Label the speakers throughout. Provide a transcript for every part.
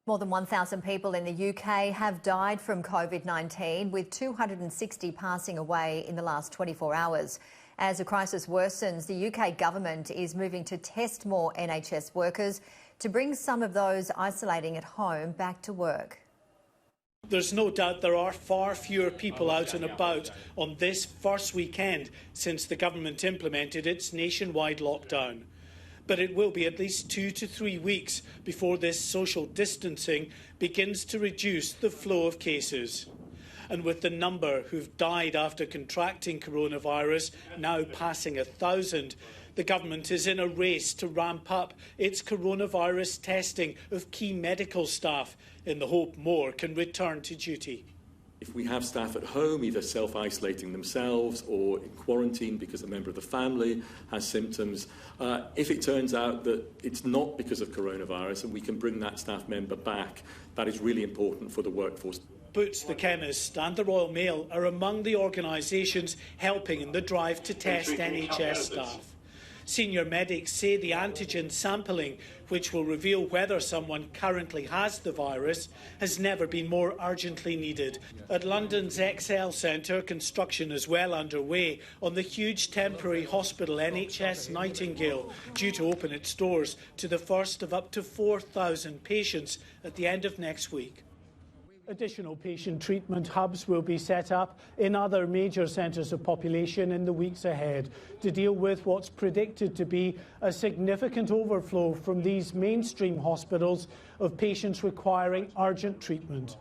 Speaker 1: More than 1,000 people in the UK have died from COVID-19, with 260 passing away in the last 24 hours. As the crisis worsens, the UK government is moving to test more NHS workers to bring some of those isolating at home back to work.
Speaker 2: There's no doubt there are far fewer people out and about on this first weekend since the government implemented its nationwide lockdown. But it will be at least 2 to 3 weeks before this social distancing begins to reduce the flow of cases. And with the number who've died after contracting coronavirus now passing 1,000, the government is in a race to ramp up its coronavirus testing of key medical staff in the hope more can return to duty.
Speaker 3: If we have staff at home, either self-isolating themselves or in quarantine because a member of the family has symptoms, if it turns out that it's not because of coronavirus and we can bring that staff member back, that is really important for the workforce.
Speaker 2: Boots the Chemist and the Royal Mail are among the organisations helping in the drive to test NHS staff. Senior medics say the antigen sampling, which will reveal whether someone currently has the virus, has never been more urgently needed. At London's XL Centre, construction is well underway on the huge temporary hospital NHS Nightingale, due to open its doors to the first of up to 4,000 patients at the end of next week. Additional patient treatment hubs will be set up in other major centres of population in the weeks ahead to deal with what's predicted to be a significant overflow from these mainstream hospitals of patients requiring urgent treatment.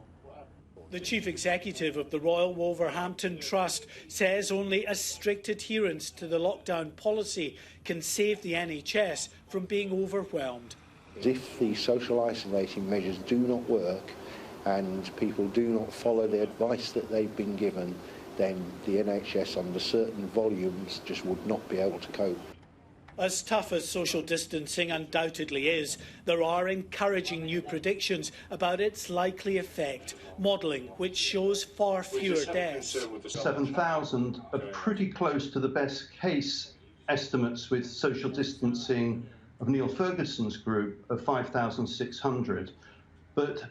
Speaker 2: The chief executive of the Royal Wolverhampton Trust says only a strict adherence to the lockdown policy can save the NHS from being overwhelmed.
Speaker 4: If the social isolating measures do not work, and people do not follow the advice that they've been given, then the NHS under certain volumes just would not be able to cope.
Speaker 2: As tough as social distancing undoubtedly is, there are encouraging new predictions about its likely effect, modelling which shows far fewer deaths.
Speaker 5: 7,000 are pretty close to the best case estimates with social distancing of Neil Ferguson's group of 5,600. But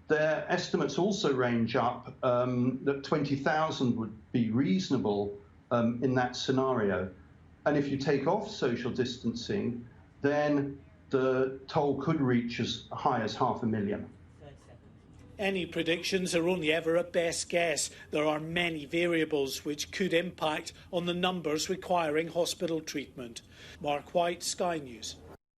Speaker 5: their estimates also range up that 20,000 would be reasonable in that scenario. And if you take off social distancing, then the toll could reach as high as 500,000.
Speaker 2: Any predictions are only ever a best guess. There are many variables which could impact on the numbers requiring hospital treatment. Mark White, Sky News.